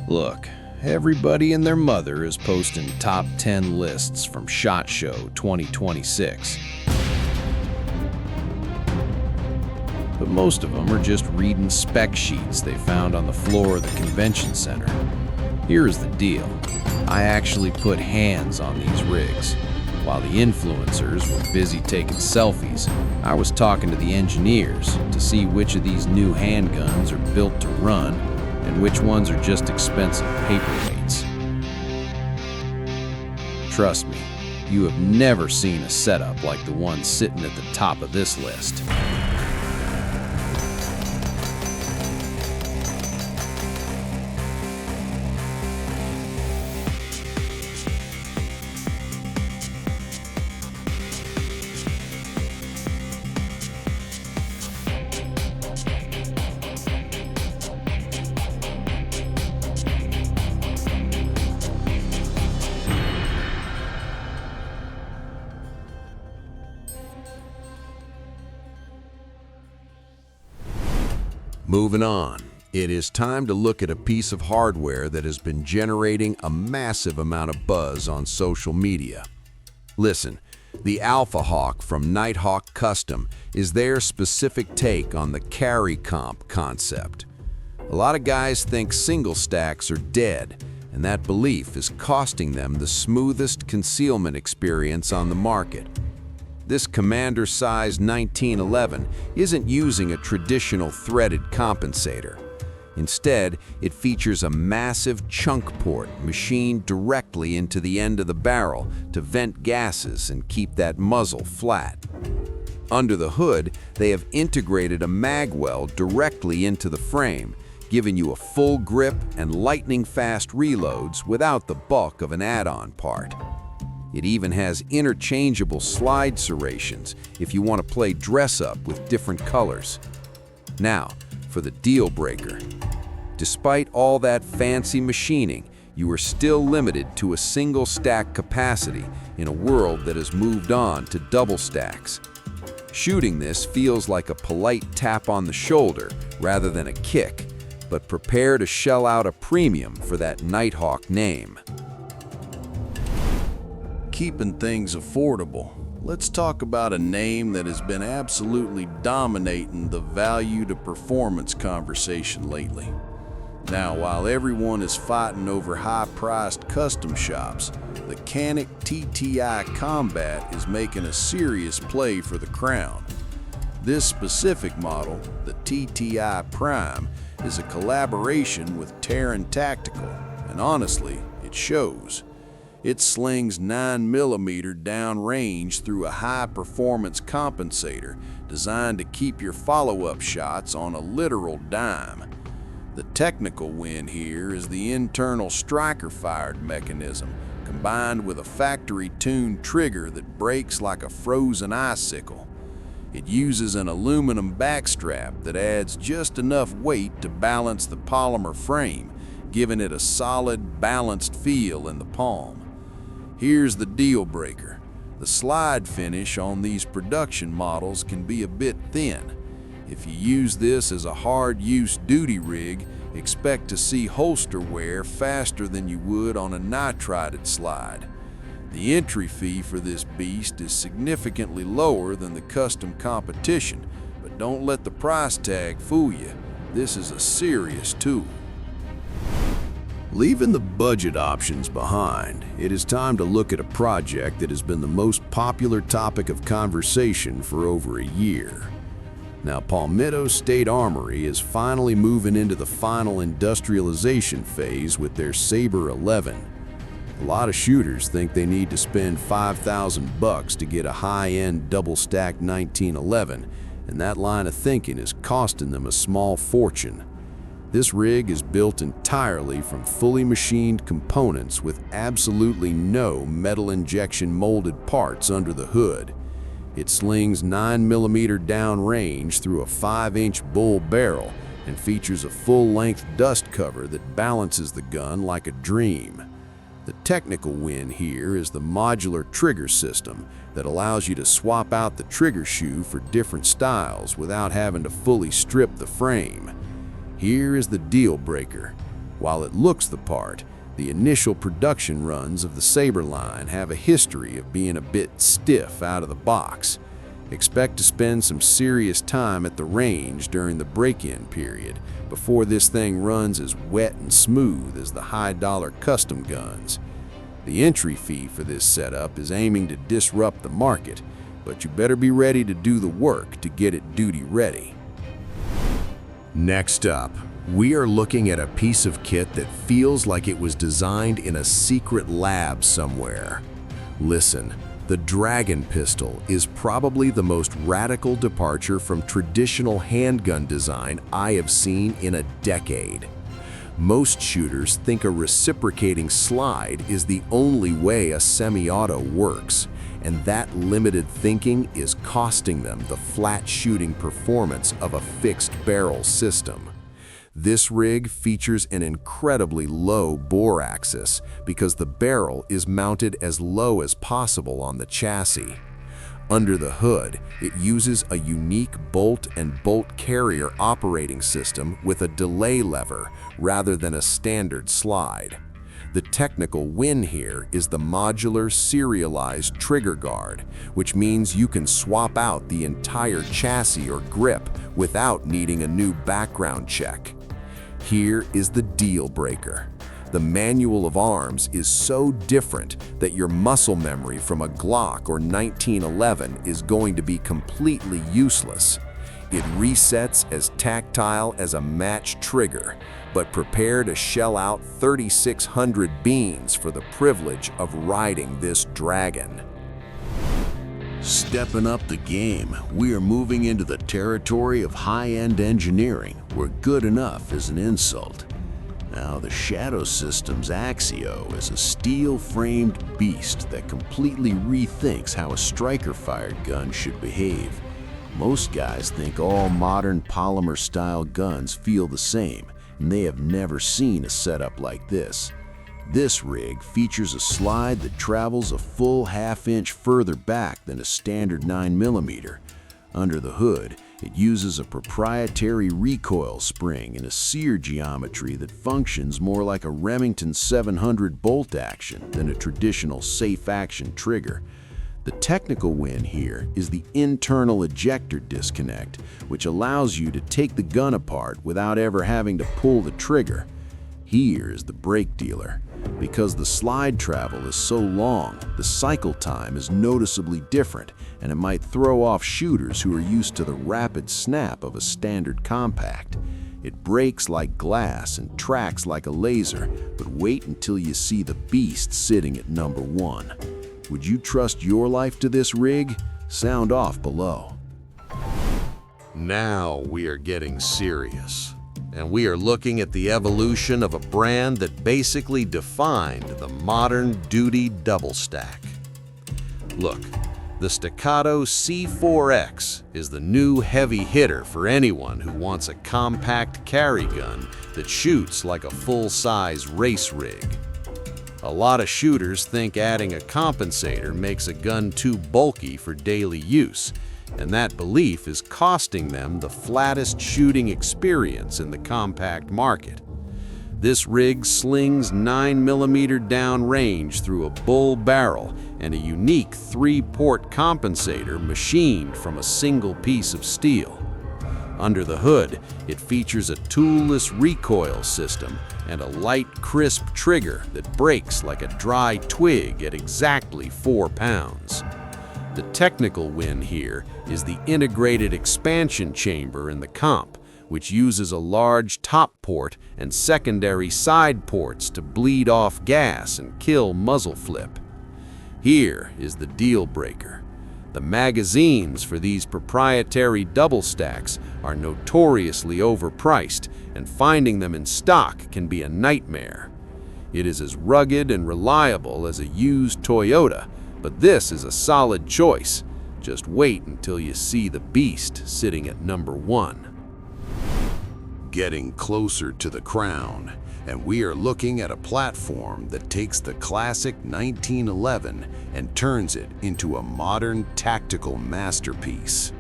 Look, everybody and their mother is posting top 10 lists from SHOT Show 2026. But most of them are just reading spec sheets they found on the floor of the convention center. Here's the deal. I actually put hands on these rigs. While the influencers were busy taking selfies, I was talking to the engineers to see which of these new handguns are built to run and which ones are just expensive paperweights. Trust me, you have never seen a setup like the one sitting at the top of this list. Moving on, it is time to look at a piece of hardware that has been generating a massive amount of buzz on social media. Listen, the Alphahawk from Nighthawk Custom is their specific take on the carry comp concept. A lot of guys think single stacks are dead, and that belief is costing them the smoothest concealment experience on the market. This commander-size 1911 isn't using a traditional threaded compensator. Instead, it features a massive chunk port machined directly into the end of the barrel to vent gases and keep that muzzle flat. Under the hood, they have integrated a mag well directly into the frame, giving you a full grip and lightning-fast reloads without the bulk of an add-on part. It even has interchangeable slide serrations if you want to play dress-up with different colors. Now, for the deal breaker. Despite all that fancy machining, you are still limited to a single stack capacity in a world that has moved on to double stacks. Shooting this feels like a polite tap on the shoulder rather than a kick, but prepare to shell out a premium for that Nighthawk name. Keeping things affordable, let's talk about a name that has been absolutely dominating the value to performance conversation lately. Now, while everyone is fighting over high-priced custom shops, the Canik TTI Combat is making a serious play for the crown. This specific model, the TTI Prime, is a collaboration with Terran Tactical, and honestly, it shows. It slings 9mm downrange through a high-performance compensator designed to keep your follow-up shots on a literal dime. The technical win here is the internal striker-fired mechanism, combined with a factory-tuned trigger that breaks like a frozen icicle. It uses an aluminum backstrap that adds just enough weight to balance the polymer frame, giving it a solid, balanced feel in the palm. Here's the deal breaker. The slide finish on these production models can be a bit thin. If you use this as a hard-use duty rig, expect to see holster wear faster than you would on a nitrided slide. The entry fee for this beast is significantly lower than the custom competition, but don't let the price tag fool you. This is a serious tool. Leaving the budget options behind, it is time to look at a project that has been the most popular topic of conversation for over a year. Now, Palmetto State Armory is finally moving into the final industrialization phase with their Sabre 11. A lot of shooters think they need to spend $5,000 to get a high-end double-stack 1911, and that line of thinking is costing them a small fortune. This rig is built entirely from fully machined components with absolutely no metal injection molded parts under the hood. It slings 9mm downrange through a 5-inch bull barrel and features a full-length dust cover that balances the gun like a dream. The technical win here is the modular trigger system that allows you to swap out the trigger shoe for different styles without having to fully strip the frame. Here is the deal breaker. While it looks the part, the initial production runs of the Sabre line have a history of being a bit stiff out of the box. Expect to spend some serious time at the range during the break-in period before this thing runs as wet and smooth as the high-dollar custom guns. The entry fee for this setup is aiming to disrupt the market, but you better be ready to do the work to get it duty-ready. Next up, we are looking at a piece of kit that feels like it was designed in a secret lab somewhere. Listen, the Dragon pistol is probably the most radical departure from traditional handgun design I have seen in a decade. Most shooters think a reciprocating slide is the only way a semi-auto works, and that limited thinking is costing them the flat shooting performance of a fixed barrel system. This rig features an incredibly low bore axis because the barrel is mounted as low as possible on the chassis. Under the hood, it uses a unique bolt and bolt carrier operating system with a delay lever rather than a standard slide. The technical win here is the modular serialized trigger guard, which means you can swap out the entire chassis or grip without needing a new background check. Here is the deal breaker. The manual of arms is so different that your muscle memory from a Glock or 1911 is going to be completely useless. It resets as tactile as a match trigger, but prepare to shell out 3,600 beans for the privilege of riding this dragon. Stepping up the game, we are moving into the territory of high-end engineering, where good enough is an insult. Now, the Shadow System's Axio is a steel-framed beast that completely rethinks how a striker-fired gun should behave. Most guys think all modern polymer-style guns feel the same, and they have never seen a setup like this. This rig features a slide that travels a full half-inch further back than a standard 9mm. Under the hood, it uses a proprietary recoil spring in a sear geometry that functions more like a Remington 700 bolt action than a traditional safe-action trigger. The technical win here is the internal ejector disconnect, which allows you to take the gun apart without ever having to pull the trigger. Here is the brake dealer. Because the slide travel is so long, the cycle time is noticeably different, and it might throw off shooters who are used to the rapid snap of a standard compact. It breaks like glass and tracks like a laser, but wait until you see the beast sitting at number 1. Would you trust your life to this rig? Sound off below. Now we are getting serious. And we are looking at the evolution of a brand that basically defined the modern duty double stack. Look, the Staccato C4X is the new heavy hitter for anyone who wants a compact carry gun that shoots like a full-size race rig. A lot of shooters think adding a compensator makes a gun too bulky for daily use, and that belief is costing them the flattest shooting experience in the compact market. This rig slings 9mm downrange through a bull barrel and a unique 3-port compensator machined from a single piece of steel. Under the hood, it features a toolless recoil system and a light, crisp trigger that breaks like a dry twig at exactly 4 pounds. The technical win here is the integrated expansion chamber in the comp, which uses a large top port and secondary side ports to bleed off gas and kill muzzle flip. Here is the deal breaker. The magazines for these proprietary double stacks are notoriously overpriced, and finding them in stock can be a nightmare. It is as rugged and reliable as a used Toyota, but this is a solid choice. Just wait until you see the beast sitting at number 1. Getting closer to the crown, and we are looking at a platform that takes the classic 1911 and turns it into a modern tactical masterpiece.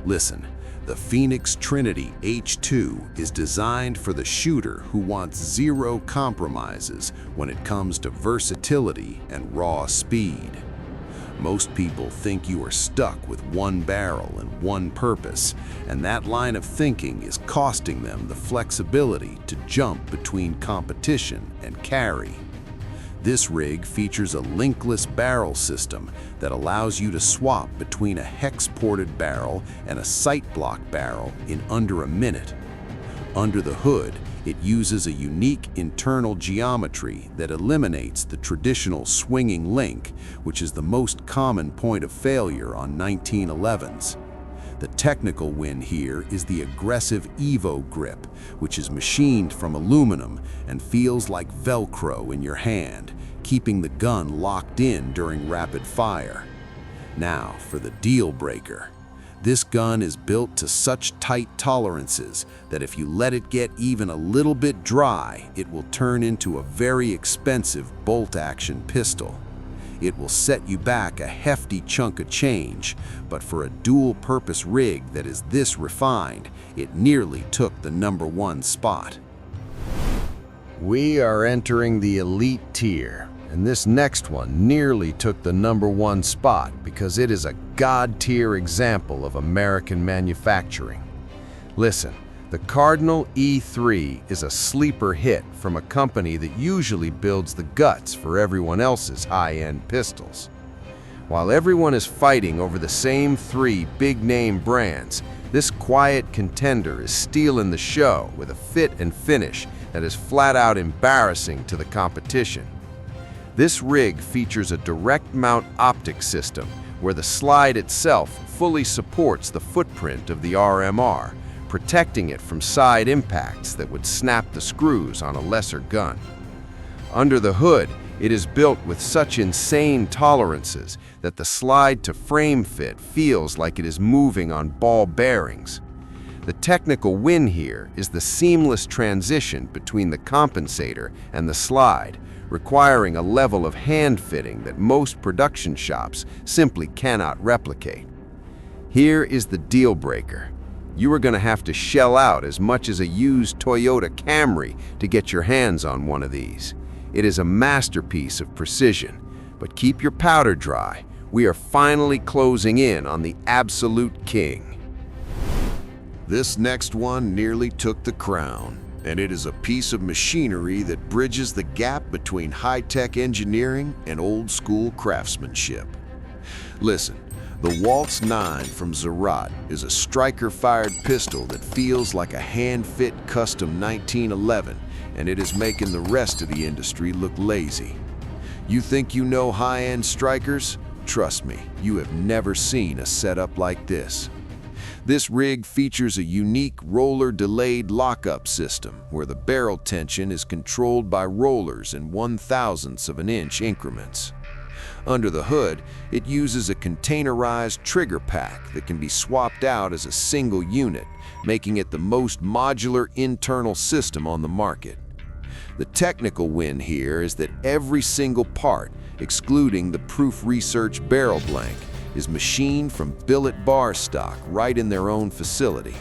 Listen, The Phoenix Trinity H2 is designed for the shooter who wants zero compromises when it comes to versatility and raw speed. Most people think you are stuck with one barrel and one purpose, and that line of thinking is costing them the flexibility to jump between competition and carry. This rig features a linkless barrel system that allows you to swap between a hex-ported barrel and a sight block barrel in under a minute. Under the hood, it uses a unique internal geometry that eliminates the traditional swinging link, which is the most common point of failure on 1911s. The technical win here is the aggressive Evo grip, which is machined from aluminum and feels like Velcro in your hand, keeping the gun locked in during rapid fire. Now for the deal breaker. This gun is built to such tight tolerances that if you let it get even a little bit dry, it will turn into a very expensive bolt-action pistol. It will set you back a hefty chunk of change, but for a dual-purpose rig that is this refined, it nearly took the #1 spot. We are entering the elite tier, and this next one nearly took the #1 spot because it is a god-tier example of American manufacturing. Listen, the Cardinal E3 is a sleeper hit from a company that usually builds the guts for everyone else's high-end pistols. While everyone is fighting over the same 3 big-name brands, this quiet contender is stealing the show with a fit and finish that is flat-out embarrassing to the competition. This rig features a direct mount optic system where the slide itself fully supports the footprint of the RMR, protecting it from side impacts that would snap the screws on a lesser gun. Under the hood, it is built with such insane tolerances that the slide to frame fit feels like it is moving on ball bearings. The technical win here is the seamless transition between the compensator and the slide, requiring a level of hand fitting that most production shops simply cannot replicate. Here is the deal breaker. You are going to have to shell out as much as a used Toyota Camry to get your hands on one of these. It is a masterpiece of precision, but keep your powder dry. We are finally closing in on the absolute king. This next one nearly took the crown, and it is a piece of machinery that bridges the gap between high-tech engineering and old-school craftsmanship. Listen, the Waltz 9 from Zerat is a striker-fired pistol that feels like a hand-fit custom 1911, and it is making the rest of the industry look lazy. You think you know high-end strikers? Trust me, you have never seen a setup like this. This rig features a unique roller-delayed lockup system where the barrel tension is controlled by rollers in 1/1000ths of an inch increments. Under the hood, it uses a containerized trigger pack that can be swapped out as a single unit, making it the most modular internal system on the market. The technical win here is that every single part, excluding the Proof Research barrel blank, is machined from billet bar stock right in their own facility.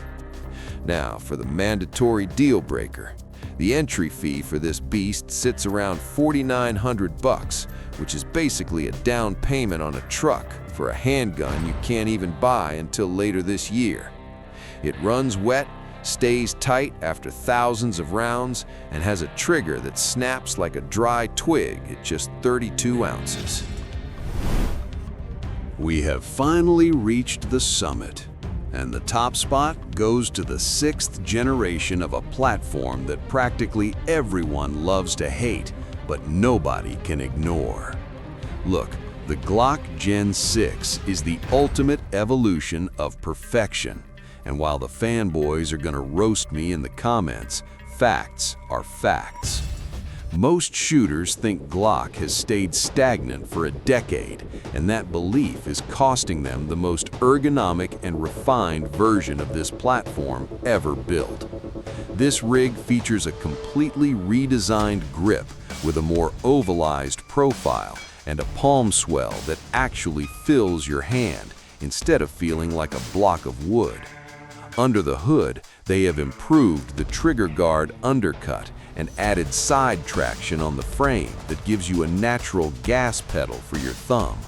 Now for the mandatory deal breaker. The entry fee for this beast sits around $4,900, which is basically a down payment on a truck for a handgun you can't even buy until later this year. It runs wet, stays tight after thousands of rounds, and has a trigger that snaps like a dry twig at just 32 ounces. We have finally reached the summit, and the top spot goes to the 6th generation of a platform that practically everyone loves to hate, but nobody can ignore. Look, the Glock Gen 6 is the ultimate evolution of perfection, and while the fanboys are gonna roast me in the comments, facts are facts. Most shooters think Glock has stayed stagnant for a decade, and that belief is costing them the most ergonomic and refined version of this platform ever built. This rig features a completely redesigned grip with a more ovalized profile and a palm swell that actually fills your hand instead of feeling like a block of wood. Under the hood, they have improved the trigger guard undercut and added side traction on the frame that gives you a natural gas pedal for your thumb.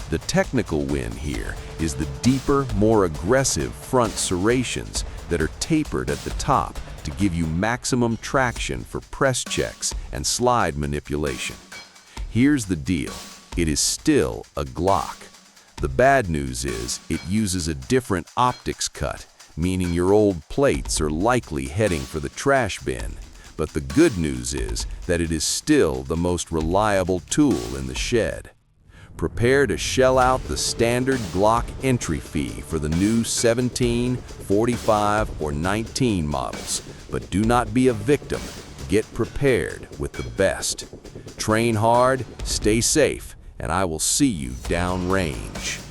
The technical win here is the deeper, more aggressive front serrations that are tapered at the top to give you maximum traction for press checks and slide manipulation. Here's the deal, it is still a Glock. The bad news is it uses a different optics cut, meaning your old plates are likely heading for the trash bin. But the good news is that it is still the most reliable tool in the shed. Prepare to shell out the standard Glock entry fee for the new 17, 45, or 19 models, but do not be a victim. Get prepared with the best. Train hard, stay safe, and I will see you downrange.